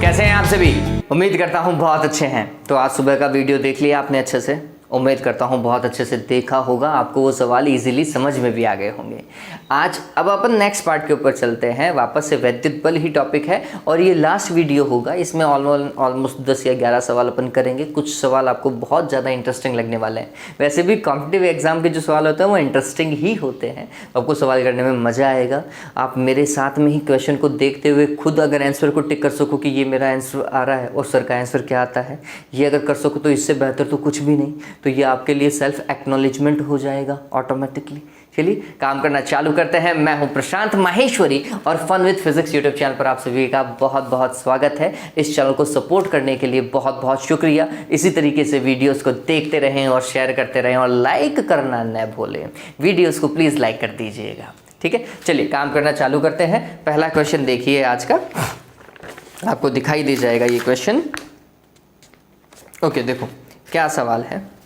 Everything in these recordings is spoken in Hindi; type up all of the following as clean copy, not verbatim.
कैसे हैं आप सभी? उम्मीद करता हूं बहुत अच्छे हैं। तो आज सुबह का वीडियो देख लिया आपने अच्छे से? उम्मीद करता हूं बहुत अच्छे से देखा होगा, आपको वो सवाल इजीली समझ में भी आ गए होंगे। आज अब अपन नेक्स्ट पार्ट के ऊपर चलते हैं। वापस से वैद्युत बल ही टॉपिक है और ये लास्ट वीडियो होगा। इसमें ऑलमोस्ट 10 या 11 सवाल अपन करेंगे। कुछ सवाल आपको बहुत ज़्यादा इंटरेस्टिंग लगने वाले हैं। वैसे भी कॉम्पिटिटिव एग्जाम के जो सवाल होते हैं वो इंटरेस्टिंग ही होते हैं, आपको सवाल करने में मज़ा आएगा। आप मेरे साथ में ही क्वेश्चन को देखते हुए खुद अगर आंसर को टिक कर सको कि ये मेरा आंसर आ रहा है और सर का आंसर क्या आता है, ये अगर कर सको तो इससे बेहतर तो कुछ भी नहीं। तो ये आपके लिए सेल्फ एक्नॉलेजमेंट हो जाएगा ऑटोमेटिकली। चलिए काम करना चालू करते हैं। मैं हूं प्रशांत माहेश्वरी और fun with physics YouTube channel पर आप सभी का बहुत बहुत स्वागत है। इस चैनल को सपोर्ट करने के लिए बहुत बहुत शुक्रिया। इसी तरीके से वीडियोस को देखते रहें और शेयर करते रहें और लाइक करना न भूलें। वीडियोस को प्लीज़ लाइक कर दीजिएगा, ठीक है। चलिए काम करना चालू करते हैं। पहला क्वेश्चन देखिए आज का, आपको दिखाई दे जाएगा ये क्वेश्चन। ओके, देखो क्या सवाल है।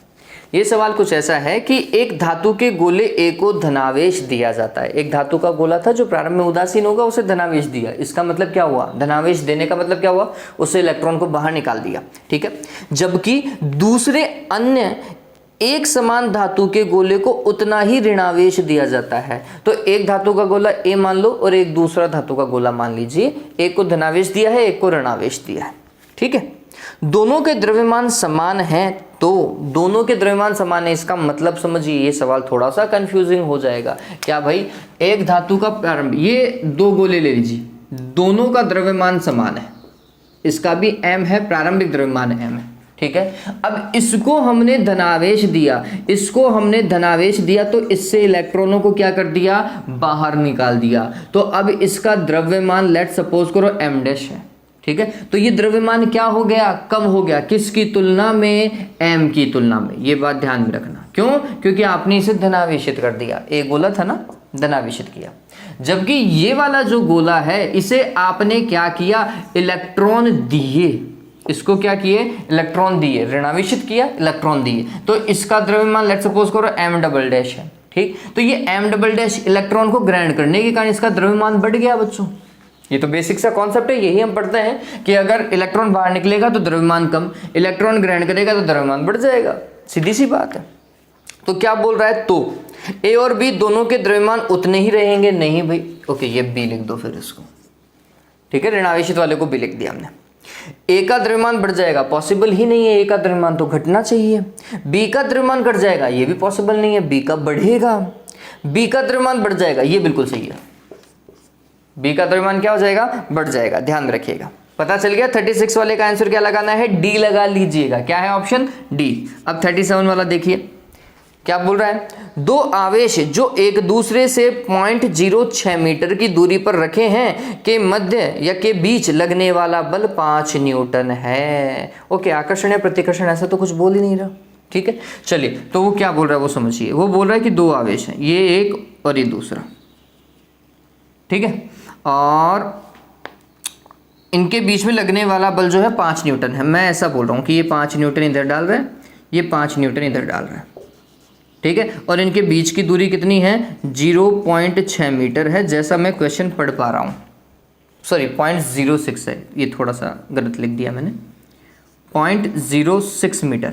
ये सवाल कुछ ऐसा है कि एक धातु के गोले ए को धनावेश दिया जाता है। एक धातु का गोला था जो प्रारंभ में उदासीन होगा, उसे धनावेश दिया। इसका मतलब क्या हुआ? धनावेश देने का मतलब क्या हुआ? उससे इलेक्ट्रॉन को बाहर निकाल दिया, ठीक है। जबकि दूसरे अन्य एक समान धातु के गोले को उतना ही ऋणावेश दिया जाता है। तो एक धातु का गोला ए मान लो और एक दूसरा धातु का गोला मान लीजिए। एक को धनावेश दिया है, एक को ऋणावेश दिया है, ठीक है। दोनों के द्रव्यमान समान हैं, तो दोनों के द्रव्यमान समान है इसका मतलब समझिए। ये सवाल थोड़ा सा कंफ्यूजिंग हो जाएगा। क्या भाई, एक धातु का प्रारंभ, ये दो गोले ले लीजिए, दोनों का द्रव्यमान समान है, इसका भी m है, प्रारंभिक द्रव्यमान m है, ठीक है। अब इसको हमने धनावेश दिया, इसको हमने धनावेश दिया, तो इससे इलेक्ट्रॉनों को क्या कर दिया? बाहर निकाल दिया। तो अब इसका द्रव्यमान लेट सपोज करो m डैश है, ठीक है। तो ये द्रव्यमान क्या हो गया? कम हो गया। किसकी तुलना में? m की तुलना में। ये बात ध्यान में रखना। क्यों? क्योंकि आपने इसे धनावेशित कर दिया। एक गोला था ना, धनावेशित किया। जबकि ये वाला जो गोला है इसे आपने क्या किया? इलेक्ट्रॉन दिए। इसको क्या किए? इलेक्ट्रॉन दिए। ऋणावेशित किया, इलेक्ट्रॉन दिए। तो इसका द्रव्यमान लेट सपोज करो m डबल डैश है, ठीक। तो ये m डबल डैश इलेक्ट्रॉन को ग्रहण करने के कारण इसका द्रव्यमान बढ़ गया बच्चों। ये तो बेसिक सा कॉन्सेप्ट है, यही हम पढ़ते हैं कि अगर इलेक्ट्रॉन बाहर निकलेगा तो द्रव्यमान कम, इलेक्ट्रॉन ग्रहण करेगा तो द्रव्यमान बढ़ जाएगा। सीधी सी बात है। तो क्या बोल रहा है? तो ए और बी दोनों के द्रव्यमान उतने ही रहेंगे? नहीं भाई। ओके, ये बी लिख दो फिर इसको, ठीक है। ऋणावेशित वाले को बी लिख दिया हमने। ए का द्रव्यमान बढ़ जाएगा, पॉसिबल ही नहीं है। ए का द्रव्यमान तो घटना चाहिए। बी का द्रव्यमान घट जाएगा, ये भी पॉसिबल नहीं है। बी का बढ़ेगा, बी का द्रव्यमान बढ़ जाएगा, ये बिल्कुल सही है। बी का द्रव्यमान क्या हो जाएगा? बढ़ जाएगा। ध्यान रखिएगा। पता चल गया। 36 वाले का आंसर क्या लगाना है? डी लगा लीजिएगा। क्या है ऑप्शन? डी। अब 37 वाला देखिए क्या बोल रहा है। दो आवेश जो एक दूसरे से 0.06 मीटर की दूरी पर रखे हैं के मध्य या के बीच लगने वाला बल 5 न्यूटन है। ओके, आकर्षण या प्रतिकर्षण ऐसा तो कुछ बोल ही नहीं रहा, ठीक है। चलिए, तो वो क्या बोल रहा है वो समझिए। वो बोल रहा है कि दो आवेश हैं, ये एक और ये दूसरा, ठीक है। और इनके बीच में लगने वाला बल जो है 5 न्यूटन है। मैं ऐसा बोल रहा हूँ कि ये 5 न्यूटन इधर डाल रहा है, ये 5 न्यूटन इधर डाल रहा है, ठीक है। और इनके बीच की दूरी कितनी है? 0.6 मीटर है, जैसा मैं क्वेश्चन पढ़ पा रहा हूँ। सॉरी, 0.06 है, ये थोड़ा सा गलत लिख दिया मैंने। 0.06 मीटर,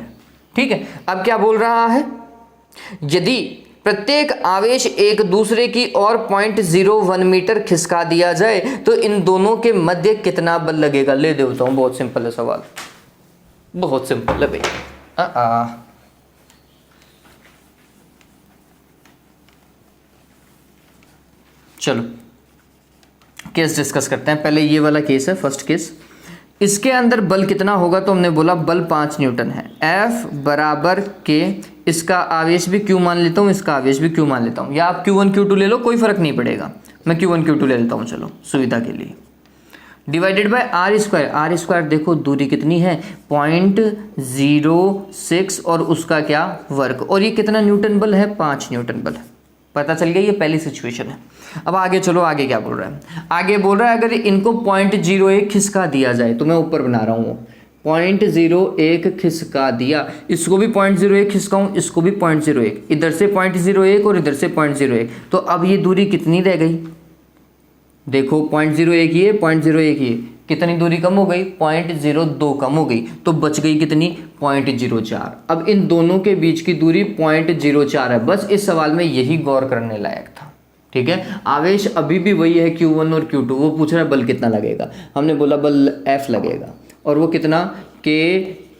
ठीक है। अब क्या बोल रहा है? यदि प्रत्येक आवेश एक दूसरे की ओर 0.01 मीटर खिसका दिया जाए तो इन दोनों के मध्य कितना बल लगेगा? ले देता हूं, बहुत सिंपल है सवाल, बहुत सिंपल है भाई। चलो केस डिस्कस करते हैं। पहले ये वाला केस है, फर्स्ट केस। इसके अंदर बल कितना होगा? तो हमने बोला बल 5 न्यूटन है। F बराबर के, इसका आवेश भी Q मान लेता हूँ, इसका आवेश भी Q मान लेता हूँ, या आप Q1 Q2 ले लो, कोई फर्क नहीं पड़ेगा। मैं Q1 Q2 ले लेता हूँ, चलो सुविधा के लिए। Divided by r square. R square देखो दूरी कितनी है? 0.06 और उसका क्या? वर्ग। और ये कितना न्यूटन बल है? 5 न्यूटन बल। पता चल गया, ये पहली सिचुएशन है। अब आगे चलो, आगे क्या बोल रहा है? आगे बोल रहा है अगर इनको 0.01 खिसका दिया जाए, तो मैं ऊपर बना रहा हूँ 0.01 खिसका दिया, इसको भी 0.01 खिसकाऊं, इसको भी 0.01, इधर से 0.01 और इधर से 0.01, तो अब ये दूरी कितनी रह गई? देखो 0.01 ये 0.01 ये, कितनी दूरी कम हो गई, 0.02 कम हो गई, तो बच गई कितनी, 0.04। अब इन दोनों के बीच की दूरी 0.04 है। बस इस सवाल में यही गौर करने लायक था। ठीक है, आवेश अभी भी वही है Q1 और Q2। वो पूछ रहा है बल कितना लगेगा, हमने बोला बल F लगेगा, और वो कितना, K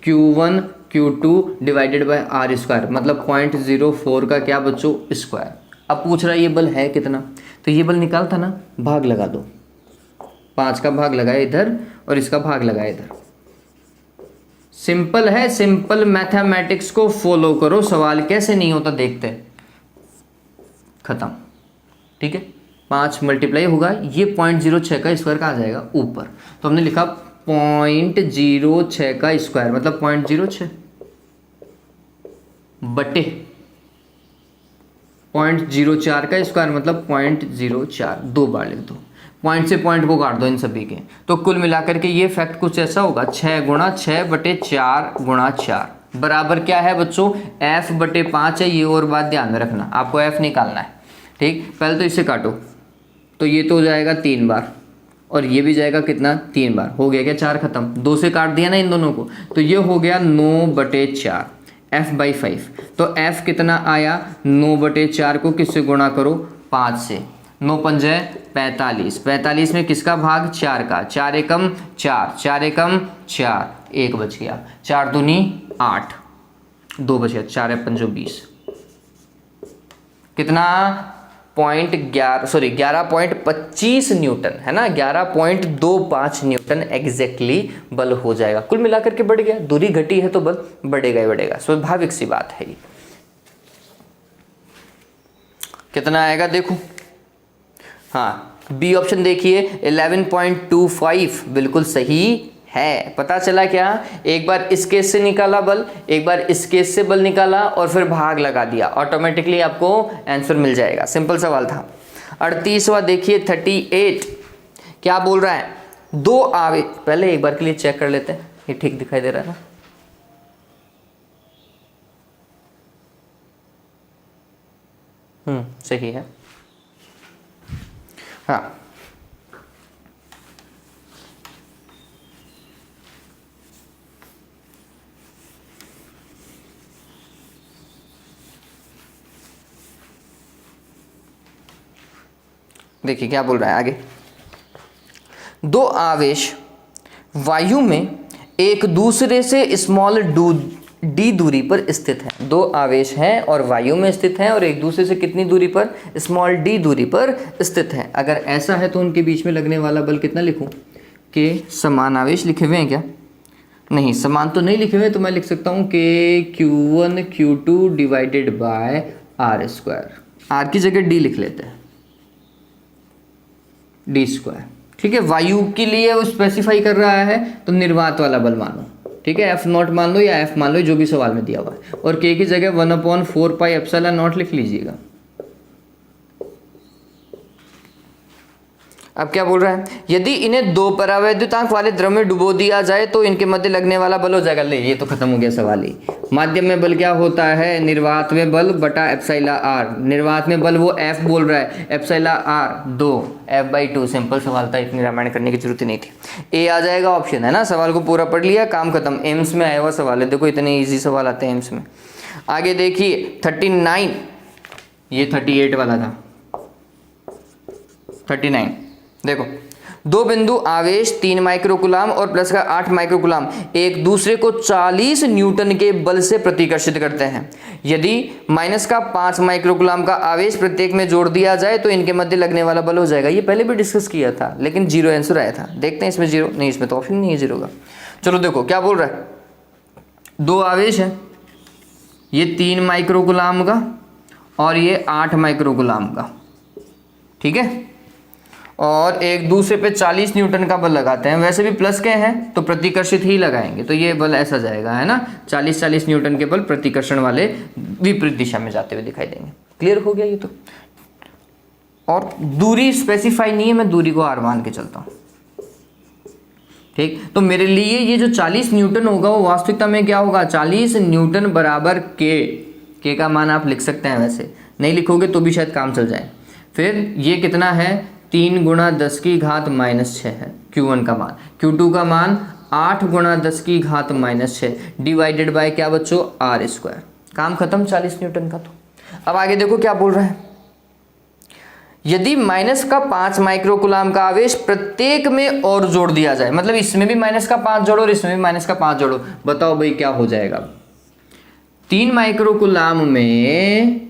Q1 Q2 divided by r square, मतलब 0.04 का क्या बच्चों, स्क्वायर। अब पूछ रहा है ये बल है कितना, तो ये बल निकालता ना, भाग लगा दो, 5 का भाग लगाए इधर और इसका भाग लगाए इधर। सिंपल है, सिंपल मैथमेटिक्स को फॉलो करो, सवाल कैसे नहीं होता देखते, खत्म। ठीक है, 5 मल्टीप्लाई होगा, ये 0.06 का स्क्वायर का आ जाएगा ऊपर, तो हमने लिखा 0.06 का स्क्वायर मतलब 0.06 बटे 0.04 का स्क्वायर मतलब 0.04, 2 बार लिख दो, पॉइंट से पॉइंट को काट दो इन सभी के, तो कुल मिलाकर के ये फैक्ट कुछ ऐसा होगा, 6 गुणा 6 बटे 4 गुणा 4 बराबर क्या है बच्चों, F बटे 5 है। ये और बात ध्यान में रखना, आपको F निकालना है। ठीक, पहले तो इसे काटो, तो ये तो हो जाएगा 3 बार और ये भी जाएगा कितना, 3 बार, हो गया क्या, 4 खत्म, 2 से काट दिया ना इन दोनों को, तो ये हो गया 9/4 F/5। तो F कितना आया, 9/4 को किससे गुणा करो, 5 से, 9 पंजे 45, 45 में किसका भाग, 4 का, 4 एकम 4, 4 एकम 4, 1 बच गया, 4 दूनी 8, 2 बच गया, 4 है 5 20, कितना 11.25 न्यूटन है ना, 11.25 न्यूटन एग्जैक्टली बल हो जाएगा। कुल मिलाकर के बढ़ गया, दूरी घटी है तो बल बढ़ेगा ही बढ़ेगा, स्वाभाविक सी बात है ये। कितना आएगा देखो, हाँ बी ऑप्शन देखिए 11.25 बिल्कुल सही है। पता चला क्या, एक बार इस केस से निकाला बल, एक बार इस केस से बल निकाला और फिर भाग लगा दिया, ऑटोमेटिकली आपको आंसर मिल जाएगा। सिंपल सवाल था। 38वां देखिए 38 क्या बोल रहा है, 2 आवेश, पहले एक बार के लिए चेक कर लेते हैं ये ठीक दिखाई दे रहा है ना, सही है। हाँ देखिए क्या बोल रहा है आगे, 2 आवेश वायु में एक दूसरे से स्मॉल डी दूरी पर स्थित हैं। 2 आवेश हैं और वायु में स्थित हैं और एक दूसरे से कितनी दूरी पर, स्मॉल डी दूरी पर स्थित हैं। अगर ऐसा है तो उनके बीच में लगने वाला बल कितना लिखूं, कि समान आवेश लिखे हुए हैं क्या, नहीं समान तो नहीं लिखे हुए, तो मैं लिख सकता हूं कि Q1 Q2 divided by r square, r की जगह डी लिख लेते हैं, डी स्क्वायर। ठीक है, वायु के लिए वो स्पेसिफाई कर रहा है तो निर्वात वाला बल मानो। ठीक है, F0 मान लो या F मान लो, जो भी सवाल में दिया हुआ है, और K की जगह 1/4πε0 लिख लीजिएगा। अब क्या बोल रहा है, यदि इन्हें 2 परावैद्युतांक वाले द्रव में डुबो दिया जाए तो इनके मध्य लगने वाला बल हो जाएगा, ले ये तो खत्म हो गया सवाल ही। माध्यम में बल क्या होता है, निर्वात में बल बटा ε/r, निर्वात में बल वो F बोल रहा है, ε/r 2 F/2, सिंपल सवाल था, इतनी रामायण करने की जरूरत ही नहीं थी। ए आ जाएगा ऑप्शन, है ना, सवाल को पूरा पढ़ लिया, काम खत्म। एम्स में आया हुआ सवाल है, देखो इतने ईजी सवाल आते हैं एम्स में। आगे देखिए 39, ये 38 वाला था, 39 देखो, 2 बिंदु आवेश 3 माइक्रोकुलाम और प्लस का 8 माइक्रोकुलाम एक दूसरे को 40 न्यूटन के बल से प्रतिकर्षित करते हैं। यदि माइनस का 5 माइक्रोकुलाम का आवेश प्रत्येक में जोड़ दिया जाए तो इनके मध्य लगने वाला बल हो जाएगा। ये पहले भी डिस्कस किया था लेकिन 0 आंसर आया था। देखते हैं इसमें 0 नहीं, इसमें तो ऑप्शन नहीं है 0 का। चलो देखो क्या बोल रहा है, 2 आवेश है, ये 3 माइक्रोकुलाम का और ये 8 माइक्रोकुलाम का, ठीक है, और एक दूसरे पे 40 न्यूटन का बल लगाते हैं। वैसे भी प्लस के हैं तो प्रतिकर्षित ही लगाएंगे, तो ये बल ऐसा जाएगा, है ना, 40 न्यूटन के बल प्रतिकर्षण वाले विपरीत दिशा में जाते हुए दिखाई देंगे। क्लियर हो गया ये तो। और दूरी स्पेसिफाई नहीं है, मैं दूरी को आर मान के चलता हूँ, ठीक। तो मेरे लिए ये जो 40 न्यूटन होगा वो वास्तविकता में क्या होगा, 40 न्यूटन बराबर के का मान आप लिख सकते हैं, वैसे नहीं लिखोगे तो भी शायद काम चल जाए। फिर ये कितना है, 3 गुणा 10 की घात -6 है Q1 का मान, Q2 का मान 8 गुणा 10 की घात -6 डिवाइडेड बाय क्या बच्चों, R²। काम खत्म 40 न्यूटन का। तो अब आगे देखो क्या बोल रहा है, यदि माइनस का 5 माइक्रोकुलाम का आवेश प्रत्येक में और जोड़ दिया जाए, मतलब इसमें भी माइनस का 5 जोड़ो और इसमें भी माइनस का 5 जोड़ो, बताओ भाई क्या हो जाएगा। 3 माइक्रोकुलाम में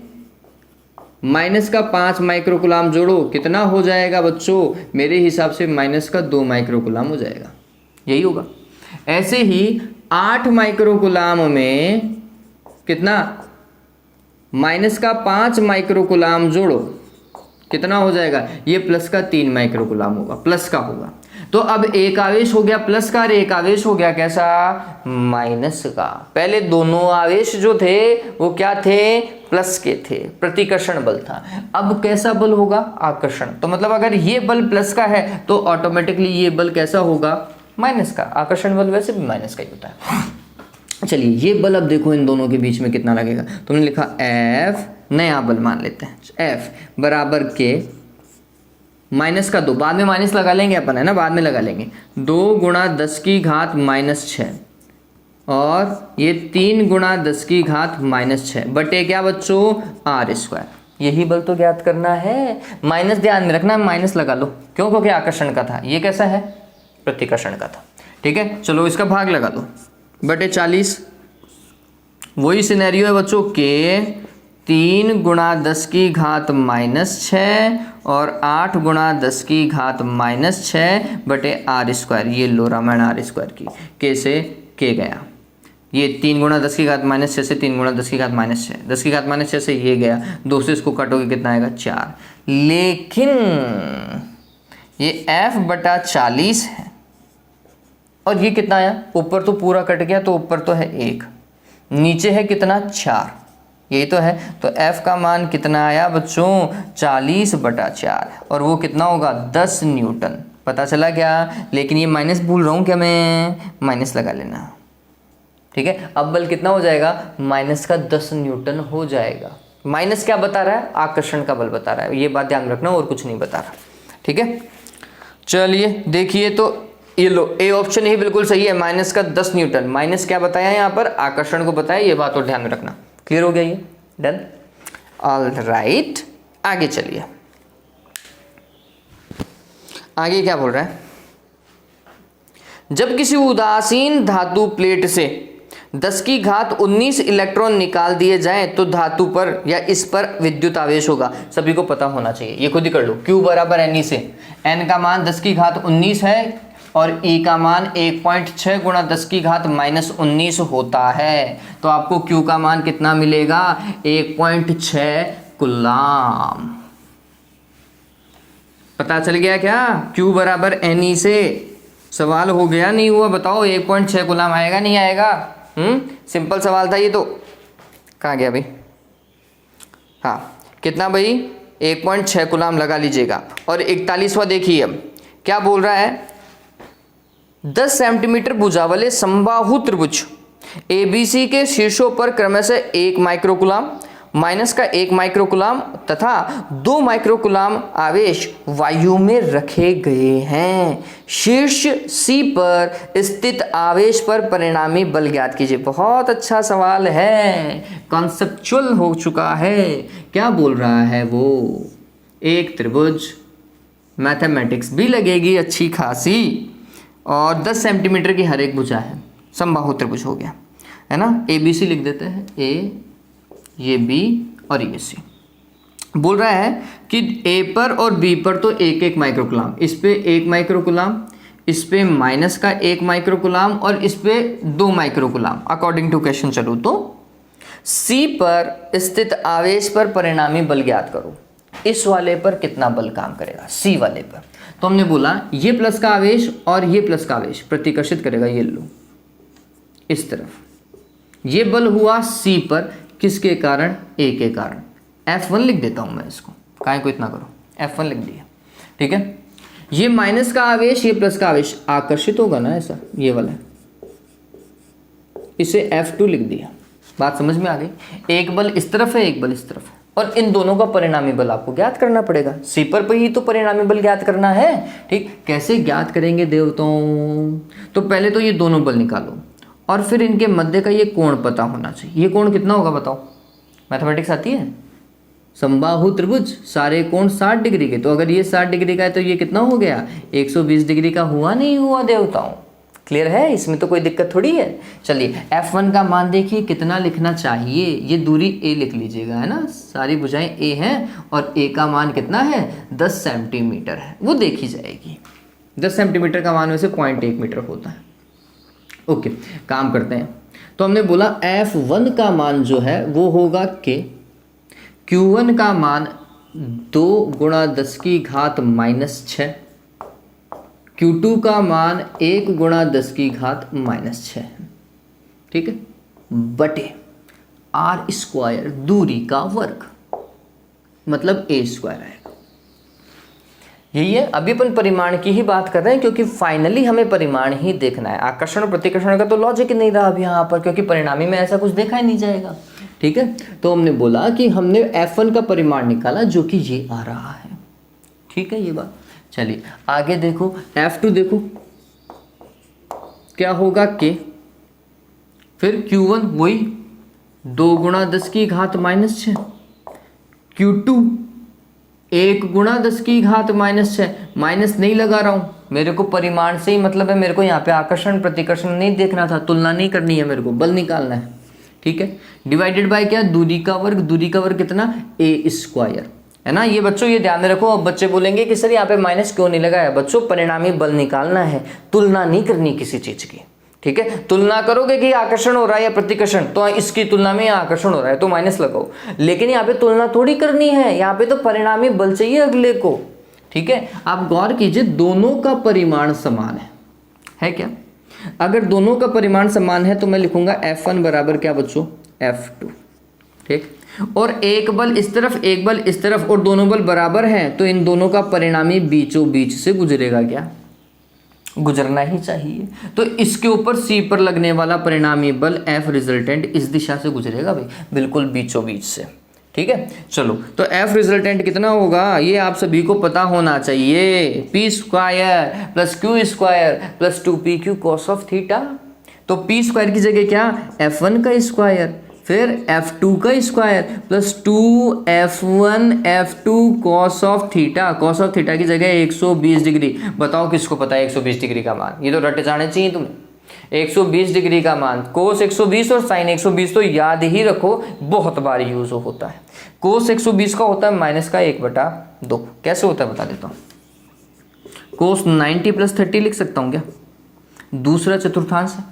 माइनस का 5 माइक्रोकुलाम जोड़ो, कितना हो जाएगा बच्चों, मेरे हिसाब से माइनस का 2 माइक्रोकुलाम हो जाएगा, यही होगा। ऐसे ही 8 माइक्रोकुलाम में कितना, माइनस का 5 माइक्रोकुलाम जोड़ो, कितना हो जाएगा, ये प्लस का 3 माइक्रोकुलाम होगा, प्लस का होगा। तो अब एक आवेश हो गया प्लस का और एक आवेश हो गया कैसा, माइनस का। पहले दोनों आवेश जो थे वो क्या थे, प्लस के थे, प्रतिकर्षण बल था। अब कैसा बल होगा, आकर्षण। तो मतलब अगर ये बल प्लस का है तो ऑटोमेटिकली ये बल कैसा होगा, माइनस का। आकर्षण बल वैसे भी माइनस का ही होता है। चलिए ये बल अब देखो इन दोनों के बीच में कितना लगेगा, तुमने लिखा F, नया बल मान लेते हैं F बराबर के माइनस का 2, बाद में माइनस लगा लेंगे अपन, है ना, बाद में लगा लेंगे। 2 गुणा 10 की घात -6 और ये 3 गुणा 10 की घात -6 बटे क्या बच्चों, R²। यही बल तो ज्ञात करना है। माइनस ध्यान में रखना, माइनस लगा लो, क्यों, क्योंकि आकर्षण का था। ये कैसा है, प्रतिकर्षण का था। ठीक है, चलो इसका भाग लगा दो बटे 40। वही सिनेरियो है बच्चों के 3 गुणा 10 की घात -6 और 8 गुणा 10 की घात -6 बटे R²। ये लो रामायण R² की, कैसे के गया, ये 3 गुणा 10 की घात -6 से 3 गुणा 10 की घात -6, 10 की घात -6 से ये गया, 2 से इसको काटोगे कितना आएगा, 4। लेकिन ये F बटा 40 है और ये कितना आया, ऊपर तो पूरा कट गया तो ऊपर तो है 1, नीचे है कितना, 4, यही तो है। तो F का मान कितना आया बच्चों, 40 बटा 4 और वो कितना होगा, 10 न्यूटन। पता चला क्या, लेकिन ये माइनस भूल रहा हूँ क्या मैं, माइनस लगा लेना। ठीक है, अब बल कितना हो जाएगा, माइनस का 10 न्यूटन हो जाएगा। माइनस क्या बता रहा है, आकर्षण का बल बता रहा है, ये बात ध्यान रखना, और कुछ नहीं बता रहा। ठीक है, चलिए देखिए, तो ये लो ए ऑप्शन ही बिल्कुल सही है, माइनस का 10 न्यूटन। माइनस क्या बताया यहाँ पर, आकर्षण को बताया, ये बात और ध्यान में रखना। क्लियर हो गया ये, डन, ऑल राइट। आगे चलिए, आगे क्या बोल रहा है, जब किसी उदासीन धातु प्लेट से 10 की घात 19 इलेक्ट्रॉन निकाल दिए जाएं तो धातु पर या इस पर विद्युत आवेश होगा। सभी को पता होना चाहिए, ये खुद ही कर लो। Q बराबर NE से, N का मान 10 की घात 19 है और E का मान 1.6 गुणा 10 की घात -19 होता है। तो आपको Q का मान कितना मिलेगा, 1.6 कूलाम। पता चल गया क्या, Q बराबर NE से। सवाल हो गया नहीं हुआ, बताओ 1.6 कूलाम आएगा नहीं आएगा। सिंपल सवाल था ये तो। कहाँ गया भाई, हाँ कितना भाई, 1.6 कूलाम लगा लीजिएगा। और 41वां देखिए अब क्या बोल रहा है, 10 सेंटीमीटर भुजा वाले समबाहु त्रिभुज ABC के शीर्षों पर क्रमशः 1 माइक्रोकुलाम, माइनस का 1 माइक्रोकुलाम तथा 2 माइक्रोकुलाम आवेश वायु में रखे गए हैं। शीर्ष C पर स्थित आवेश पर परिणामी बल ज्ञात कीजिए। बहुत अच्छा सवाल है, कॉन्सेप्चुअल हो चुका है। क्या बोल रहा है वो, एक त्रिभुज, मैथमेटिक्स भी लगेगी अच्छी खासी, और 10 सेंटीमीटर की हर एक भुजा है, समबाहु त्रिभुज हो गया, है ना। ABC लिख देते हैं, A, ये B और ये C। बोल रहा है कि A पर और B पर तो 1-1 माइक्रोकुलाम, इस पे 1 माइक्रोकुलाम, इस पे माइनस का 1 माइक्रोकुलाम और इस पे 2 माइक्रोकुलाम। अकॉर्डिंग टू क्वेश्चन चलो तो C पर स्थित आवेश पर परिणामी बल ज्ञात करो। इस वाले पर कितना बल काम करेगा, C वाले पर। तो हमने बोला ये प्लस का आवेश और ये प्लस का आवेश प्रतिकर्षित करेगा, ये लो इस तरफ। ये बल हुआ C पर, किसके कारण, A के कारण। F1 लिख देता हूं मैं इसको, काहे को इतना करो, F1 लिख दिया। ठीक है, ये माइनस का आवेश, ये प्लस का आवेश आकर्षित होगा ना, ऐसा ये वाला, इसे F2 लिख दिया। बात समझ में आ गई। एक बल इस तरफ है, एक बल इस तरफ है, और इन दोनों का परिणामी बल आपको ज्ञात करना पड़ेगा। सी पर ही तो परिणामी बल ज्ञात करना है। ठीक, कैसे ज्ञात करेंगे देवताओं? तो पहले तो ये दोनों बल निकालो और फिर इनके मध्य का ये कोण पता होना चाहिए। ये कोण कितना होगा बताओ? मैथमेटिक्स आती है? समबाहु त्रिभुज, सारे कोण 60 डिग्री के। तो अगर ये 60 डिग्री का है तो ये कितना हो गया? 120 डिग्री का हुआ नहीं हुआ देवताओं? क्लियर है? इसमें तो कोई दिक्कत थोड़ी है। चलिए F1 का मान देखिए कितना लिखना चाहिए। ये दूरी a लिख लीजिएगा, है ना, सारी भुजाएं a हैं और a का मान कितना है? 10 सेंटीमीटर है, वो देखी जाएगी। 10 सेंटीमीटर का मान वैसे 0.1 मीटर होता है। ओके, काम करते हैं। तो हमने बोला F1 का मान जो है वो होगा k, Q1 का मान 2 गुणा 10 की घात -6, Q2 का मान 1 गुणा 10 की घात -6, ठीक है, बटे r स्क्वायर दूरी का वर्ग, मतलब a स्क्वायर आएगा। यही है। अभी अपन परिमाण की ही बात कर रहे हैं क्योंकि फाइनली हमें परिमाण ही देखना है। आकर्षण और प्रतिकर्षण का तो लॉजिक ही नहीं रहा अभी यहाँ पर, क्योंकि परिणामी में ऐसा कुछ देखा ही नहीं जाएगा। ठीक है, तो हमने बोला कि हमने F1 का परिमाण निकाला जो कि ये आ रहा है। ठीक है, ये बात। चलिए आगे देखो, F2 देखो क्या होगा k, फिर Q1 वही 2 गुणा 10 की घात -6, Q2 1 गुणा 10 की घात -6, माइनस नहीं लगा रहा हूं, मेरे को परिमाण से ही मतलब है। मेरे को यहाँ पे आकर्षण प्रतिकर्षण नहीं देखना था, तुलना नहीं करनी है, मेरे को बल निकालना है। ठीक है, डिवाइडेड बाय क्या? दूरी का वर्ग। दूरी का वर्ग कितना? a स्क्वायर, है ना। ये बच्चों ये ध्यान में रखो। अब बच्चे बोलेंगे कि सर यहाँ पे माइनस क्यों नहीं लगाया? बच्चों परिणामी बल निकालना है, तुलना नहीं करनी किसी चीज की। ठीक है, तुलना करोगे कि आकर्षण हो रहा है या प्रतिकर्षण, तो इसकी तुलना में आकर्षण हो रहा है तो माइनस लगाओ, लेकिन यहाँ पे तुलना थोड़ी करनी है, यहाँ पे तो परिणामी बल चाहिए अगले को। ठीक है, आप गौर कीजिए, दोनों का परिमाण समान है क्या? अगर दोनों का परिमाण समान है तो मैं लिखूंगा F1 बराबर क्या बच्चों? F2। ठीक, और एक बल इस तरफ एक बल इस तरफ और दोनों बल बराबर हैं तो इन दोनों का परिणामी बीचों बीच से गुजरेगा क्या? गुजरना ही चाहिए। तो इसके ऊपर C पर लगने वाला परिणामी बल F रिजल्टेंट इस दिशा से गुजरेगा भाई, बिल्कुल बीचों बीच से। ठीक है, चलो तो F रिजल्टेंट कितना होगा ये आप सभी को पता होना चाहिए। p square plus q square plus 2pq cos of theta. तो p स्क्वायर की जगह क्या? F1 का स्क्वायर, फिर F2 का square plus 2F1 F2 cos of theta. cos of theta की जगह 120 डिग्री। बताओ किसको पता है 120 डिग्री का मान? ये तो रट जाने चाहिए तुम्हें। 120 डिग्री का मान cos 120 और sin 120 तो याद ही रखो, बहुत बार यूज होता है। cos 120 का होता है -1/2। कैसे होता है बता देता हूँ। cos 90 + 30 लिख सकता हूँ क्या? दूसरा चतुर्थांश है,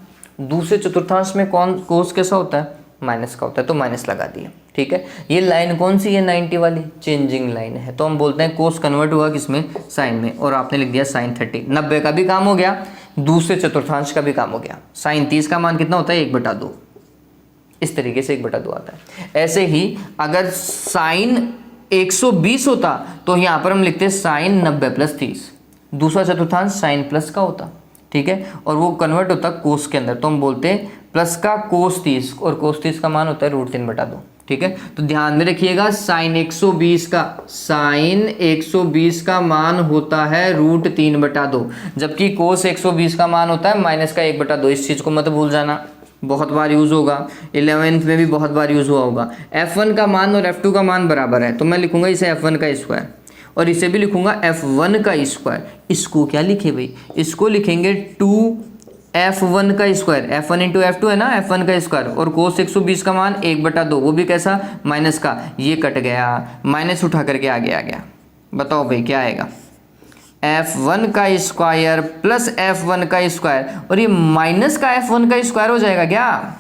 दूसरे चतुर्थांश में कौन cos कैसा होता है? माइनस का होता है, तो माइनस लगा दिया। ठीक है, ये लाइन कौन सी है? 90 वाली चेंजिंग लाइन है, तो हम बोलते हैं कोस कन्वर्ट हुआ किसमें? साइन में, और आपने लिख दिया साइन 30। 90 का भी काम हो गया, दूसरे चतुर्थांश का भी काम हो गया। साइन 30 का मान कितना होता है? 1/2। इस तरीके से 1/2 आता है। ऐसे ही अगर साइन 120 होता तो यहाँ पर हम लिखते साइन 90 + 30। दूसरा चतुर्थांश साइन प्लस का होता। ठीक है, और वो कन्वर्ट होता कोस के अंदर, तो हम बोलते हैं प्लस का कोस 30, और कोस 30 का मान होता है √3/2। ठीक है, तो ध्यान में रखिएगा साइन 120 का मान होता है √3/2, जबकि कोस 120 का मान होता है -1/2। इस चीज को मत भूल जाना, बहुत बार यूज होगा, 11th में भी बहुत बार यूज हुआ होगा। F1 का मान और F2 का मान बराबर है, तो मैं लिखूंगा इसे F1 का स्क्वायर, और इसे भी लिखूंगा F1 का स्क्वायर। इसको क्या लिखे भाई? इसको लिखेंगे 2F1 का स्क्वायर। F1 × F2 है ना, F1 का स्क्वायर, और कोस 120 का मान 1/2, वो भी कैसा? माइनस का। ये कट गया, माइनस उठा करके आगे आ गया। बताओ भाई क्या आएगा? F1 का स्क्वायर प्लस F1 का स्क्वायर, और ये माइनस का F1 का स्क्वायर हो जाएगा क्या?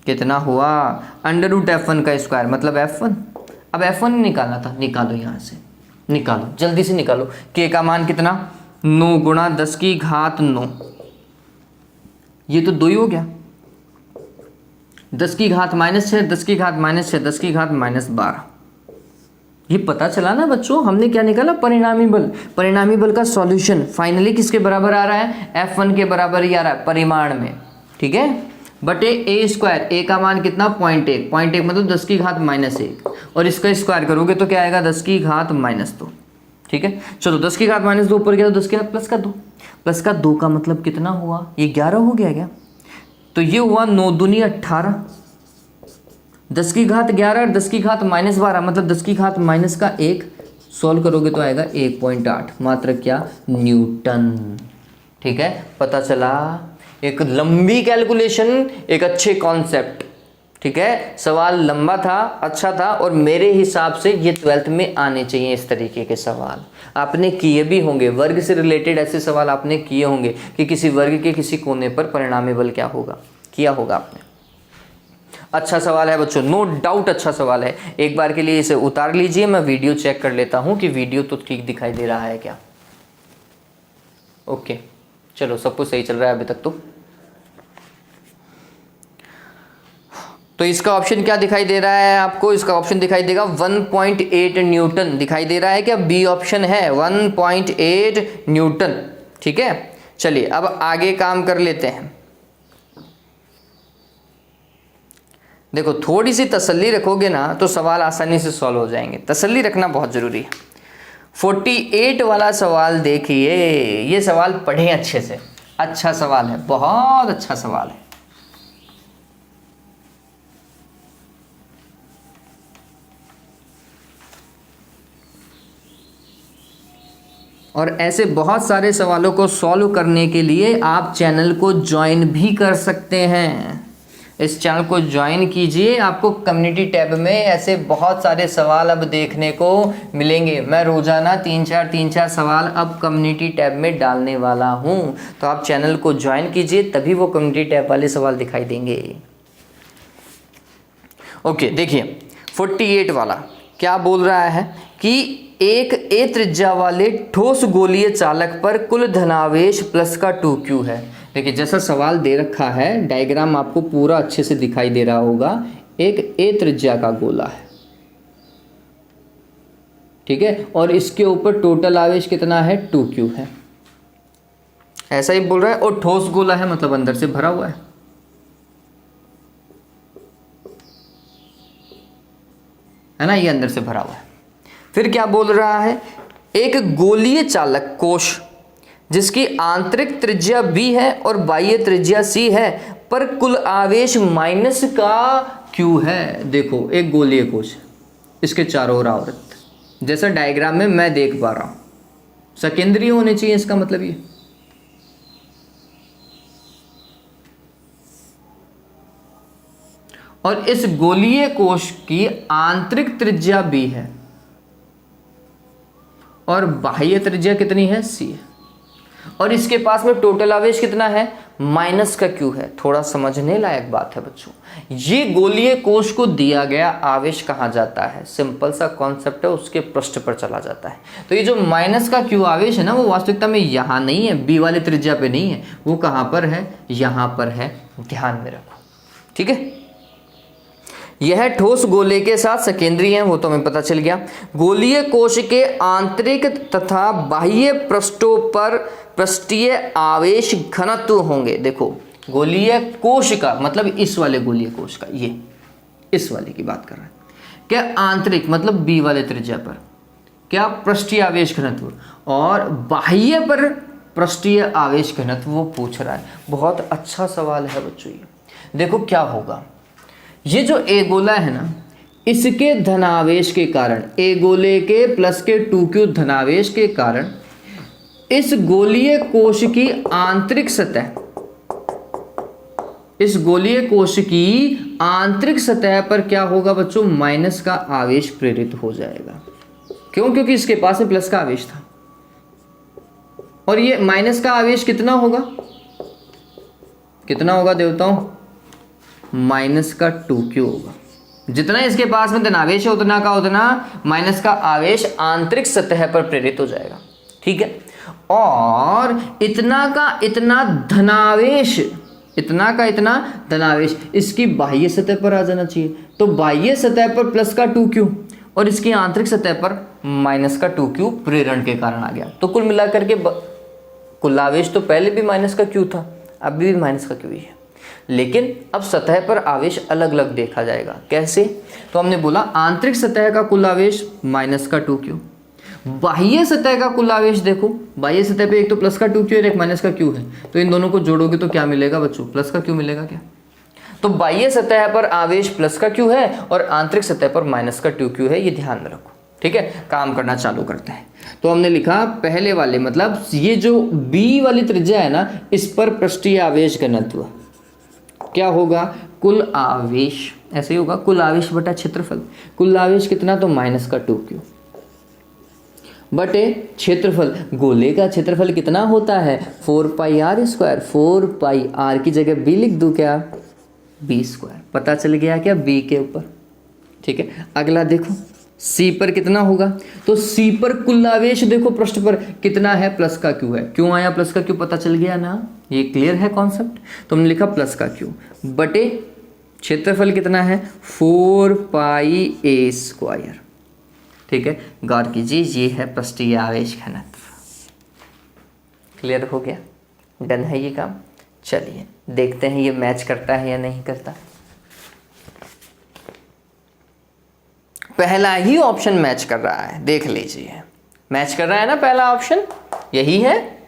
कितना हुआ? √F1 का स्क्वायर मतलब F1। अब F1 निकालना था, निकालो यहाँ से, निकालो जल्दी से निकालो। K का मान कितना? 9 गुणा 10 की घात 9। ये तो 2 ही हो गया। 10 की घात -6, 10 की घात -6, 10 की घात -12। ये पता चला ना बच्चों, हमने क्या निकाला? परिणामी बल। परिणामी बल का सॉल्यूशन फाइनली किसके बराबर आ रहा है? F1 के बराबर ही आ रहा है परिमाण में। ठीक है, बटे ए स्क्वायर, ए का मान कितना 0.1, 0.1 मतलब 10 की घात -1, और इसका स्क्वायर करोगे तो क्या आएगा 10 की घात -2। ठीक है, चलो 10 की घात -2 ऊपर गया तो 10 की घात +2, +2 का मतलब कितना हुआ, ये 11 हो गया क्या? तो ये हुआ 9 दूनी 18, 10 की घात 11 और 10 की घात -12 मतलब 10 की घात -1, सॉल्व करोगे तो आएगा 1.8 मात्र क्या, न्यूटन। ठीक है, पता चला, एक लंबी कैलकुलेशन, एक अच्छे कॉन्सेप्ट। ठीक है, सवाल लंबा था, अच्छा था, और मेरे हिसाब से ये 12th में आने चाहिए इस तरीके के सवाल। आपने किए भी होंगे, वर्ग से रिलेटेड ऐसे सवाल आपने किए होंगे कि किसी वर्ग के किसी कोने पर परिणामी बल क्या होगा, किया होगा आपने। अच्छा सवाल है बच्चों, नो डाउट अच्छा सवाल है। एक बार के लिए इसे उतार लीजिए, मैं वीडियो चेक कर लेता हूं कि वीडियो तो ठीक दिखाई दे रहा है क्या। ओके, चलो सब कुछ सही चल रहा है अभी तक तो इसका ऑप्शन क्या दिखाई दे रहा है आपको? इसका ऑप्शन दिखाई देगा 1.8 न्यूटन दिखाई दे रहा है क्या? बी ऑप्शन है 1.8 न्यूटन। ठीक है, चलिए अब आगे काम कर लेते हैं। देखो, थोड़ी सी तसल्ली रखोगे ना तो सवाल आसानी से सॉल्व हो जाएंगे, तसल्ली रखना बहुत जरूरी है। 48 वाला सवाल देखिए, ये सवाल पढ़ें अच्छे से, अच्छा सवाल है, बहुत अच्छा सवाल है। और ऐसे बहुत सारे सवालों को सॉल्व करने के लिए आप चैनल को ज्वाइन भी कर सकते हैं। इस चैनल को ज्वाइन कीजिए, आपको कम्युनिटी टैब में ऐसे बहुत सारे सवाल अब देखने को मिलेंगे। मैं रोज़ाना 3-4 सवाल अब कम्युनिटी टैब में डालने वाला हूं, तो आप चैनल को ज्वाइन कीजिए, तभी वो कम्युनिटी टैब वाले सवाल दिखाई देंगे। ओके, देखिए 48 वाला क्या बोल रहा है कि एक ए त्रिज्या वाले ठोस गोलीय चालक पर कुल धनावेश प्लस का 2q है। देखिए, जैसा सवाल दे रखा है, डायग्राम आपको पूरा अच्छे से दिखाई दे रहा होगा। एक ए त्रिज्या का गोला है, ठीक है, और इसके ऊपर टोटल आवेश कितना है, 2q है, ऐसा ही बोल रहा है। और ठोस गोला है मतलब अंदर से भरा हुआ है ना, ये अंदर से भरा हुआ है। फिर क्या बोल रहा है, एक गोलीय चालक कोश जिसकी आंतरिक त्रिज्या b है और बाह्य त्रिज्या c है, पर कुल आवेश माइनस का q है। देखो, एक गोलीय कोश है, इसके चारों ओर आवृत्त, जैसा डायग्राम में मैं देख पा रहा हूं, सकेंद्रीय होने चाहिए, इसका मतलब ये। और इस गोलीय कोश की आंतरिक त्रिज्या b है और बाह्य त्रिज्या कितनी है, c है, और इसके पास में टोटल आवेश कितना है, माइनस का q है। थोड़ा समझने लायक बात है बच्चों, ये गोलीय कोश को दिया गया आवेश कहाँ जाता है, सिंपल सा कॉन्सेप्ट है, उसके पृष्ठ पर चला जाता है। तो ये जो माइनस का q आवेश है ना, वो वास्तविकता में यहाँ नहीं है, b वाली त्रिज्या पे नहीं है, वो कहाँ पर है, यहाँ पर है, ध्यान में रखो। ठीक है, यह ठोस गोले के साथ सकेंद्रीय है, वो तो हमें पता चल गया। गोलीय कोश के आंतरिक तथा बाह्य पृष्ठों पर पृष्ठीय आवेश घनत्व होंगे। देखो, गोलीय कोश का मतलब इस वाले गोलीय कोश का, ये इस वाले की बात कर रहा है क्या, आंतरिक मतलब बी वाले त्रिज्या पर क्या, पृष्ठीय आवेश घनत्व, और बाह्य पर पृष्ठीय आवेश घनत्व वो पूछ रहा है। बहुत अच्छा सवाल है बच्चों ये। देखो क्या होगा, ये जो ए गोला है ना, इसके धनावेश के कारण, ए गोले के प्लस के 2q धनावेश के कारण इस गोलीय कोश की आंतरिक सतह, इस गोलीय कोश की आंतरिक सतह पर क्या होगा बच्चों, माइनस का आवेश प्रेरित हो जाएगा। क्यों? क्योंकि इसके पास में प्लस का आवेश था, और ये माइनस का आवेश कितना होगा, कितना होगा देवताओं, माइनस का 2q होगा। जितना इसके पास में धनावेश है उतना का उतना माइनस का आवेश आंतरिक सतह पर प्रेरित हो जाएगा। ठीक है, और इतना का इतना धनावेश, इतना का इतना धनावेश इसकी बाह्य सतह पर आ जाना चाहिए। तो बाह्य सतह पर प्लस का 2q और इसकी आंतरिक सतह पर माइनस का 2q प्रेरण के कारण आ गया। तो कुल मिलाकर के कुल आवेश तो पहले भी माइनस का q था, अभी भी माइनस का q ही है। लेकिन अब सतह पर आवेश अलग अलग देखा जाएगा। कैसे? तो हमने बोला आंतरिक सतह का कुल आवेश -2q, बाह्य सतह का कुल आवेश देखो, बाह्य सतह पे एक तो +2q और एक -q है, तो इन दोनों को जोड़ोगे तो क्या मिलेगा बच्चों? +q मिलेगा क्या? तो बाह्य सतह पर आवेश +q है और आंतरिक सतह पर -2q है, ये ध्यान में रखो। ठीक है, काम करना चालू करते हैं। तो हमने लिखा पहले वाले, मतलब ये जो B वाली त्रिज्या है ना, इस पर पृष्ठीय आवेश घनत्व क्या होगा? कुल आवेश, ऐसे ही होगा, कुल आवेश बटा क्षेत्रफल। कुल आवेश कितना? तो -2q बटे क्षेत्रफल। गोले का क्षेत्रफल कितना होता है? 4πr²। 4πr की जगह b लिख दूं क्या? b²। पता चल गया क्या b के ऊपर? ठीक है, अगला देखो C पर कितना होगा? तो C पर कुल आवेश देखो पृष्ठ पर कितना है? +q है। क्यों आया +q? पता चल गया ना, ये क्लियर है कॉन्सेप्ट। तो हमने लिखा +q बटे क्षेत्रफल कितना है? 4πa²। ठीक है, गौर कीजिए, ये है पृष्ठीय आवेश घनत्व। क्लियर हो गया? डन है ये काम। चलिए देखते हैं ये मैच करता है या नहीं करता। पहला ही ऑप्शन मैच कर रहा है, देख लीजिए, मैच कर रहा है ना पहला ऑप्शन, यही है।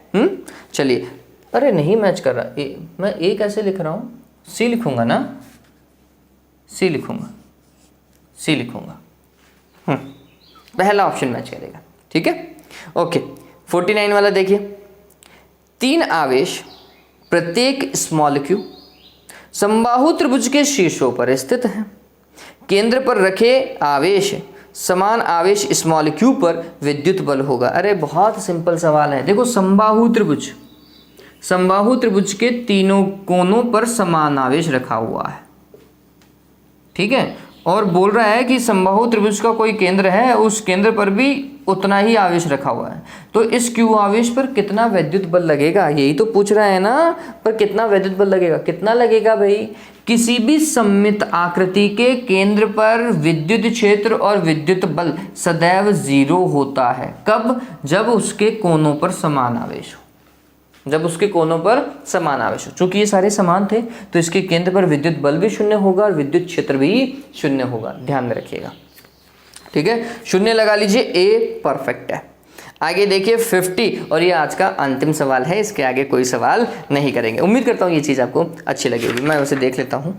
चलिए, अरे नहीं मैच कर रहा, मैं ए कैसे लिख रहा हूँ? सी लिखूंगा ना, सी लिखूंगा, सी लिखूंगा। पहला ऑप्शन मैच करेगा। ठीक है, ओके। 49 वाला देखिए, 3 आवेश प्रत्येक q समबाहु त्रिभुज के शीर्षों पर स्थित हैं। केंद्र पर रखे आवेश समान आवेश q पर विद्युत बल होगा। अरे बहुत सिंपल सवाल है। देखो समबाहु त्रिभुज के तीनों कोनों पर समान आवेश रखा हुआ है। ठीक है, और बोल रहा है कि समबाहु त्रिभुज का कोई केंद्र है, उस केंद्र पर भी उतना ही आवेश रखा हुआ है। तो इस q आवेश पर कितना विद्युत बल लगेगा, यही तो पूछ रहा है ना। पर कितना विद्युत बल लगेगा? कितना लगेगा भाई? किसी भी सममित आकृति के केंद्र पर विद्युत क्षेत्र और विद्युत बल सदैव 0 होता है। कब? जब उसके कोनों पर समान आवेश हो। जब उसके कोनों पर समान आवेश हो। चूंकि ये सारे समान थे तो इसके केंद्र पर विद्युत बल भी 0 होगा और विद्युत क्षेत्र भी 0 होगा। ध्यान में रखिएगा। ठीक है, 0 लगा लीजिए, ए परफेक्ट है। आगे देखिए 50, और ये आज का अंतिम सवाल है, इसके आगे कोई सवाल नहीं करेंगे। उम्मीद करता हूँ ये चीज़ आपको अच्छी लगेगी। मैं उसे देख लेता हूँ।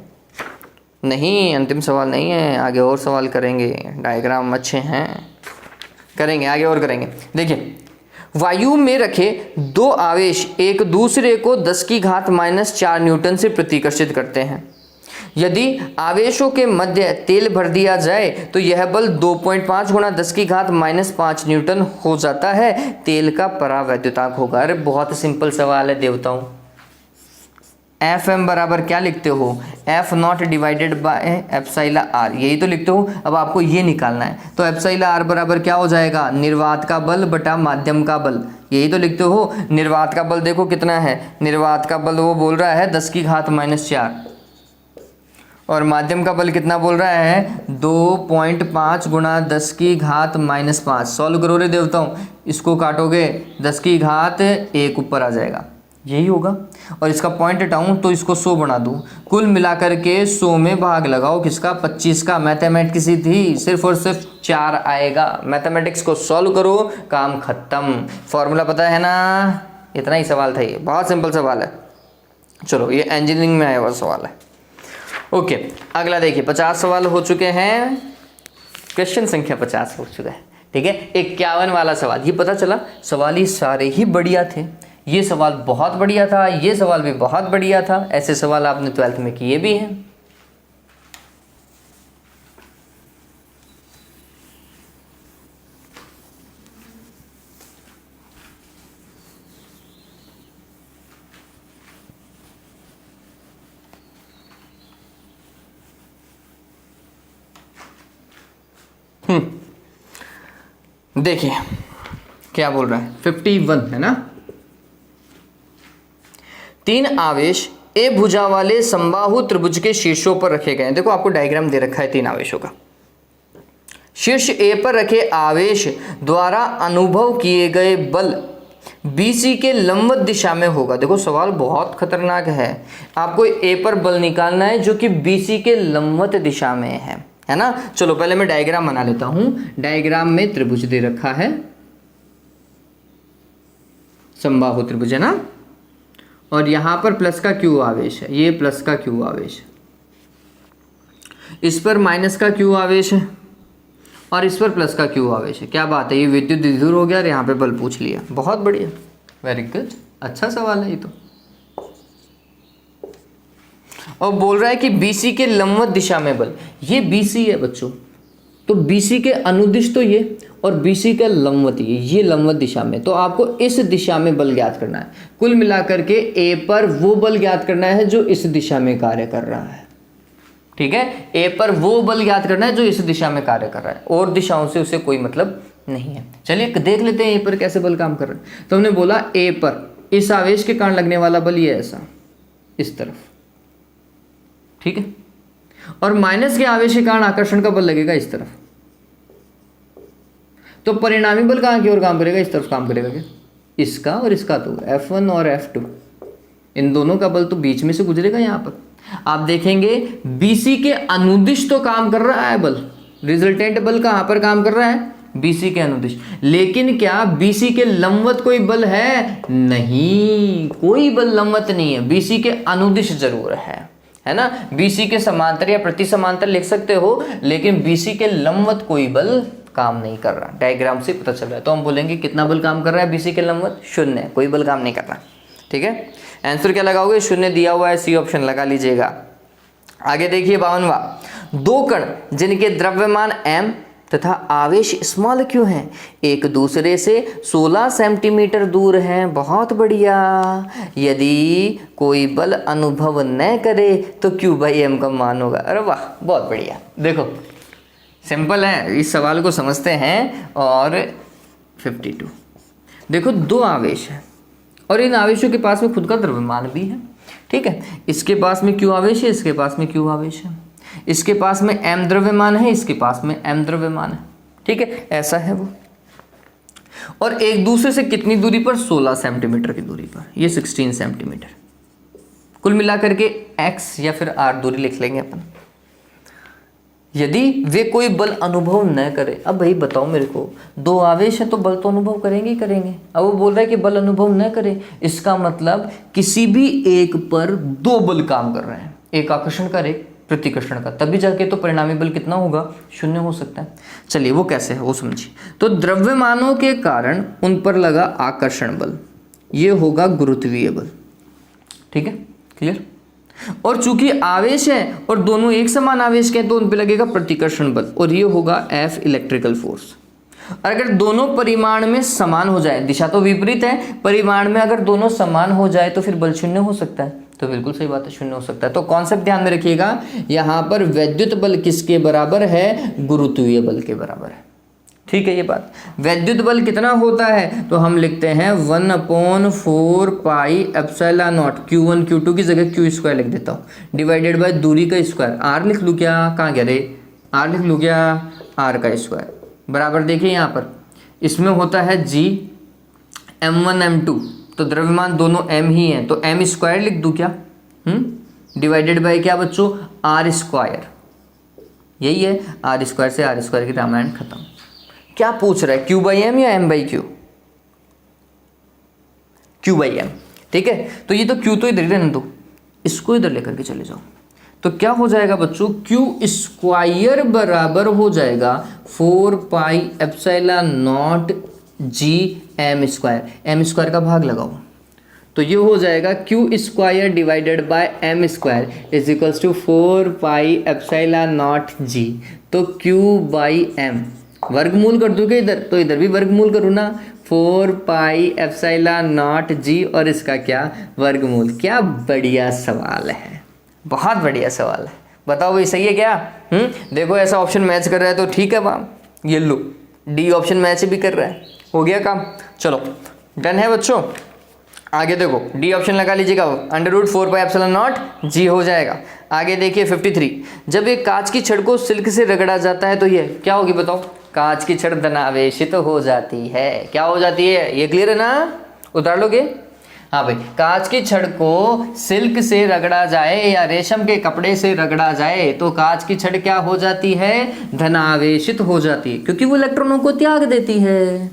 नहीं, अंतिम सवाल नहीं है, आगे और सवाल करेंगे। डायग्राम अच्छे हैं, करेंगे आगे और करेंगे। देखिए, वायु में रखे 2 आवेश एक दूसरे को 10⁻⁻4 न्यूटन से प्रतिकर्षित करते हैं। यदि आवेशों के मध्य तेल भर दिया जाए तो यह बल 2.5 × 10⁻5 न्यूटन हो जाता है। तेल का परावैद्युतांक होगा। अरे बहुत सिंपल सवाल है देवताओं। Fm बराबर क्या लिखते हो? F0 डिवाइडेड बाय εr, यही तो लिखते हो। अब आपको ये निकालना है, तो εr बराबर क्या हो जाएगा? निर्वात का बल बटा माध्यम का बल, यही तो लिखते हो। निर्वात का बल देखो कितना है, निर्वात का बल वो बोल रहा है 10⁻⁻4, और माध्यम का बल कितना बोल रहा है? 2.5 × 10⁻5। सॉल्व करो रे देवताओं, इसको काटोगे 10⁻1 ऊपर आ जाएगा, यही होगा। और इसका पॉइंट हटाऊं तो इसको 100 बना दूं। कुल मिलाकर के 100 में भाग लगाओ किसका? 25 का। मैथमेटिक्स ही थी, सिर्फ और सिर्फ 4 आएगा। मैथमेटिक्स को सॉल्व करो, काम खत्म। फॉर्मूला पता है ना? इतना ही सवाल था, ये बहुत सिंपल सवाल है। चलो, ये इंजीनियरिंग में आया हुआ सवाल है। ओके, अगला देखिए, 50 सवाल हो चुके हैं। क्वेश्चन संख्या 50 हो चुका है। ठीक है, 51 वाला सवाल। ये पता चला सवाल ही सारे ही बढ़िया थे। ये सवाल बहुत बढ़िया था, ये सवाल भी बहुत बढ़िया था। ऐसे सवाल आपने 12th में किए भी हैं। देखिए क्या बोल रहा है, 51 है ना। 3 आवेश ए भुजा वाले समबाहु त्रिभुज के शीर्षों पर रखे गए हैं। देखो आपको डायग्राम दे रखा है 3 आवेशों का। शीर्ष ए पर रखे आवेश द्वारा अनुभव किए गए बल BC के लंबवत दिशा में होगा। देखो सवाल बहुत खतरनाक है, आपको A पर बल निकालना है जो कि BC के लंबवत दिशा में है ना। चलो पहले मैं डायग्राम बना लेता हूं। डायग्राम में त्रिभुज दे रखा है, समबाहु त्रिभुज है ना, और यहां पर प्लस का Q आवेश है, ये प्लस का Q आवेश है, इस पर माइनस का Q आवेश है और इस पर प्लस का Q आवेश है। क्या बात है, ये विद्युत द्विध्रुव हो गया और यहाँ पे बल पूछ लिया। बहुत बढ़िया, वेरी गुड, अच्छा सवाल है ये तो। और बोल रहा है कि BC के लंबवत दिशा में बल, ये BC है बच्चों, तो BC के अनुदिश तो ये और BC का लंबवत ये लंबवत दिशा में, तो आपको इस दिशा में बल ज्ञात करना है। कुल मिलाकर के A पर वो बल ज्ञात करना है जो इस दिशा में कार्य कर रहा है, ठीक है। A पर वो बल ज्ञात करना है जो इस दिशा में कार्य कर रहा है, और दिशाओं से उसे कोई मतलब नहीं है। चलिए देख लेते हैं A पर कैसे बल काम कर रहा है। तो हमने बोला A पर इस आवेश के कारण लगने वाला बल ये ऐसा इस तरफ, ठीक है, और माइनस के आवेश के कारण आकर्षण का बल लगेगा इस तरफ। तो परिणामी बल कहाँ की ओर काम करेगा, इस तरफ काम करेगा क्या, इसका और इसका, तो F1 और F2 इन दोनों का बल तो बीच में से गुजरेगा। यहाँ पर आप देखेंगे BC के अनुदिश तो काम कर रहा है बल, रिजल्टेंट बल कहां पर काम कर रहा है, BC के अनुदिश। लेकिन क्या BC के लंबवत कोई बल है, नहीं, कोई बल लंबवत नहीं है, BC के अनुदिश जरूर है ना। BC के समांतर या प्रति समांतर लिख सकते हो, लेकिन BC के लंबवत कोई बल काम नहीं कर रहा, डायग्राम से पता चल रहा है। तो हम बोलेंगे कितना बल काम कर रहा है BC के लंबवत, 0, कोई बल काम नहीं कर रहा, ठीक है। आंसर क्या लगाओगे, 0 दिया हुआ है, C ऑप्शन लगा लीजिएगा। आगे देखिए 52वां, दो कण जिनके द्रव्यमान m तथा आवेश स्मॉल q हैं, एक दूसरे से 16 सेंटीमीटर दूर हैं। बहुत बढ़िया। यदि कोई बल अनुभव न करे तो Q/m का मान होगा। अरे वाह, बहुत बढ़िया। देखो सिंपल है, इस सवाल को समझते हैं। और 52, देखो दो आवेश है और इन आवेशों के पास में खुद का द्रव्यमान भी है, ठीक है। इसके पास में Q आवेश है, इसके पास में Q आवेश है, इसके पास में m द्रव्यमान है, इसके पास में m द्रव्यमान है, ठीक है, ऐसा है वो। और एक दूसरे से कितनी दूरी पर, 16 सेंटीमीटर की दूरी पर, ये 16 सेंटीमीटर। कुल मिलाकर के x या फिर r दूरी लिख लेंगे अपन। यदि वे कोई बल अनुभव न करे, अब भाई बताओ मेरे को, दो आवेश है तो बल तो अनुभव करेंगे ही करेंगे। अब वो बोल रहा है कि बल अनुभव न करे, इसका मतलब किसी भी एक पर दो बल काम कर रहे हैं, एक आकर्षण का, एक प्रतिकर्षण का, तभी जाके तो परिणामी बल कितना होगा, 0 हो सकता है। चलिए वो कैसे है वो समझिए। तो द्रव्यमानों के कारण उन पर लगा आकर्षण बल, ये होगा गुरुत्वीय बल, ठीक है, क्लियर। और चूंकि आवेश है और दोनों एक समान आवेश के हैं तो उन पे लगेगा प्रतिकर्षण बल, और ये होगा F इलेक्ट्रिकल फोर्स। और अगर दोनों परिमाण में समान हो जाए, दिशा तो विपरीत है, परिमाण में अगर दोनों समान हो जाए तो फिर बल 0 हो सकता है। तो बिल्कुल सही बात है, 0 हो सकता है। तो कॉन्सेप्ट ध्यान में रखिएगा, यहाँ पर वैद्युत बल किसके बराबर है, गुरुत्वीय बल के बराबर है, ठीक है। ये बात, वैद्युत बल कितना होता है, तो हम लिखते हैं 1/4 पाई एप्सिलॉन नॉट, Q1 Q2 की जगह Q² लिख देता हूँ, डिवाइडेड बाय दूरी का स्क्वायर। R लिख लूँ क्या, कहाँ गया रे, R लिख लूँ क्या, R का स्क्वायर बराबर। देखिए यहाँ पर इसमें होता है G m1 m2, तो द्रव्यमान दोनों m ही हैं, तो m² लिख दूँ क्या, डिवाइडेड बाय क्या बच्चों, R²। यही है, R² से R² की रामायण खत्म। क्या पूछ रहा है, Q/m या m/q, Q/m, ठीक है। तो ये तो Q तो इधर ही रहने दो, इसको इधर लेकर के चले जाओ, तो क्या हो जाएगा बच्चों, Q² बराबर हो जाएगा 4 pi epsilon naught G m², m² का भाग लगाओ, तो ये हो जाएगा Q² divided by m² is equals to 4 pi epsilon naught G। तो Q/m वर्गमूल कर दूंगा इधर, तो इधर भी वर्गमूल करूँ ना, 4 पाई एप्सिलॉन नॉट G और इसका क्या, वर्गमूल। क्या बढ़िया सवाल है, बहुत बढ़िया सवाल है। बताओ भाई सही है क्या, देखो ऐसा ऑप्शन मैच कर रहा है तो ठीक है वाह, ये लो D ऑप्शन मैच भी कर रहा है, हो गया काम। चलो डन है बच्चों। आगे देखो D ऑप्शन लगा लीजिएगा, √4 पाई एप्सिलॉन नॉट G हो जाएगा। आगे देखिए 53, जब एक कांच की छड़ को सिल्क से रगड़ा जाता है तो ये क्या होगी बताओ, कांच की छड़ धनावेशित हो जाती है। क्या हो जाती है, ये क्लियर है ना, उतार लोगे? हाँ भाई, कांच की छड़ को सिल्क से रगड़ा जाए या रेशम के कपड़े से रगड़ा जाए तो कांच की छड़ क्या हो जाती है? धनावेशित हो जाती है, क्योंकि वो इलेक्ट्रॉनों को त्याग देती है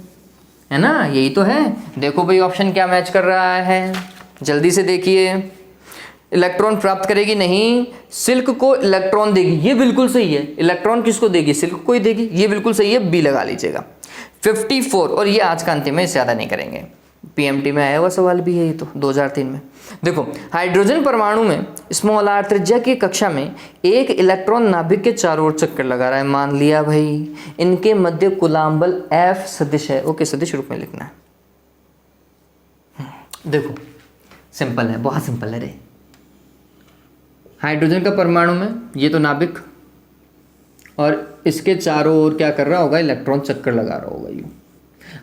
ना? यही तो है। देखो भाई ऑप्शन क्या मैच कर रहा है, जल्दी से देखिए। इलेक्ट्रॉन प्राप्त करेगी नहीं, सिल्क को इलेक्ट्रॉन देगी, ये बिल्कुल सही है। इलेक्ट्रॉन किसको देगी? सिल्क को ही देगी, ये बिल्कुल सही है, बी लगा लीजिएगा। 54, और ये आज का अंतिम है, इससे ज़्यादा नहीं करेंगे। पीएमटी में आया हुआ सवाल भी है ये तो 2003 में। देखो, हाइड्रोजन परमाणु में स्मॉल आर त्रिज्या की कक्षा में एक इलेक्ट्रॉन नाभिक के चारों ओर चक्कर लगा रहा है। मान लिया भाई इनके मध्य कूलाम्ब बल F सदिश है। ओके, सदिश रूप में लिखना है। देखो सिंपल है, बहुत सिंपल है रे। हाइड्रोजन का परमाणु में ये तो नाभिक, और इसके चारों ओर क्या कर रहा होगा? इलेक्ट्रॉन चक्कर लगा रहा होगा। यूँ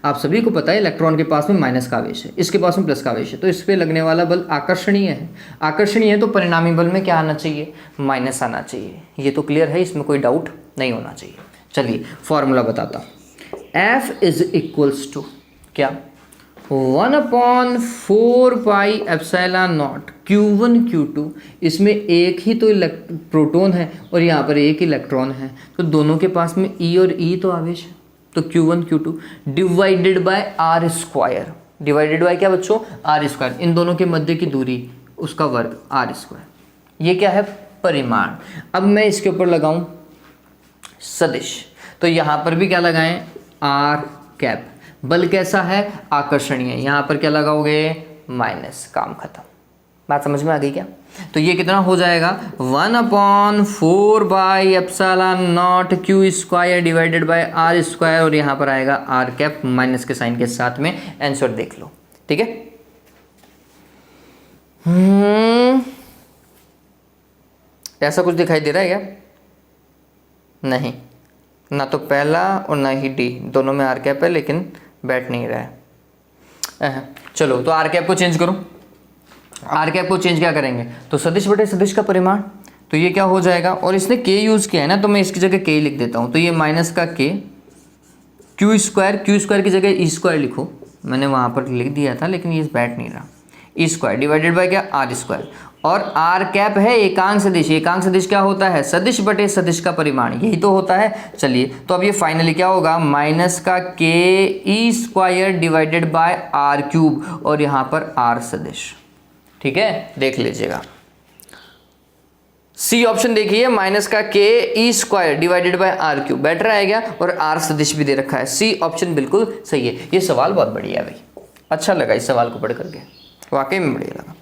आप सभी को पता है इलेक्ट्रॉन के पास में माइनस का आवेश है, इसके पास में प्लस का आवेश है, तो इस पे लगने वाला बल आकर्षणीय है। आकर्षणीय है तो परिणामी बल में क्या आना चाहिए? माइनस आना चाहिए। ये तो क्लियर है, इसमें कोई डाउट नहीं होना चाहिए। चलिए फॉर्मूला बताता हूँ। F इज इक्वल्स टू क्या? 1/4πε0 Q1 Q2। इसमें एक ही तो प्रोटॉन है और यहाँ पर एक इलेक्ट्रॉन है, तो दोनों के पास में E और E तो आवेश है, तो Q1 Q2 divided bye R square. Divided by क्या बच्चों? R square. इन दोनों के मध्य की दूरी, उसका वर्ग R स्क्वायर। ये क्या है? परिमाण। अब मैं इसके ऊपर लगाऊं सदिश, तो यहाँ पर भी क्या लगाएं? R cap. बल कैसा है? आकर्षणीय। यहाँ पर क्या लगाओगे? माइनस। काम खत्म। बात समझ में आ गई क्या? तो ये कितना हो जाएगा? 1/4πε0 Q square divided by R square, और यहाँ पर आएगा R कैप माइनस के साइन के साथ में। आंसर देख लो, ठीक है। ऐसा कुछ दिखाई दे रहा है क्या? नहीं, ना तो पहला और ना ही डी, दोनों में R कैप है लेकिन बैठ नहीं रहा है। चलो तो R कैप को चेंज करो। R कैप को चेंज क्या करेंगे? तो सदिश बटे सदिश का परिमाण, तो ये क्या हो जाएगा? और इसने K यूज़ किया है ना, तो मैं इसकी जगह K लिख देता हूँ। तो ये माइनस का K, Q स्क्वायर की जगह E स्क्वायर लिखो। मैंने वहाँ पर लिख दिया था लेकिन ये बैठ नहीं रहा। E स्क्वायर डिवाइडेड बाय क्या? R square. और R कैप है एकांक सदिश। एकांक सदिश क्या होता है? सदिश बटे सदिश का परिमाण, यही तो होता है। चलिए तो अब ये फाइनली क्या होगा? माइनस का K E square divided by R cube, और यहाँ पर R सदिश, ठीक है। देख लीजिएगा सी ऑप्शन देखिए, माइनस का K E square divided by R cube बैठ रहा है क्या? और R सदिश भी दे रखा है। सी ऑप्शन बिल्कुल सही है। ये सवाल बहुत बढ़िया है भाई, अच्छा लगा इस सवाल को पढ़ करके, वाकई में बढ़िया लगा।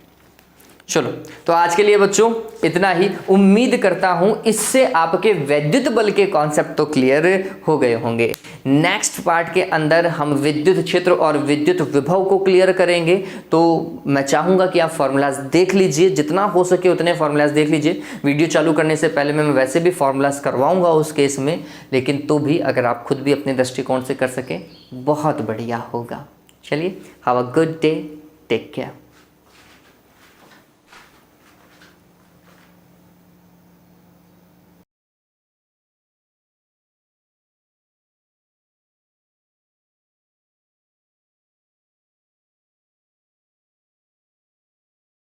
चलो तो आज के लिए बच्चों इतना ही। उम्मीद करता हूं इससे आपके वैद्युत बल के कॉन्सेप्ट तो क्लियर हो गए होंगे। नेक्स्ट पार्ट के अंदर हम विद्युत क्षेत्र और विद्युत विभव को क्लियर करेंगे। तो मैं चाहूंगा कि आप फॉर्मूलाज देख लीजिए, जितना हो सके उतने फॉर्मूलाज देख लीजिए। वीडियो चालू करने से पहले मैं वैसे भी फॉर्मूलाज करवाऊंगा उस केस में, लेकिन तो भी अगर आप खुद भी अपने दृष्टिकोण से कर सके बहुत बढ़िया होगा। चलिए, have a good day, take care.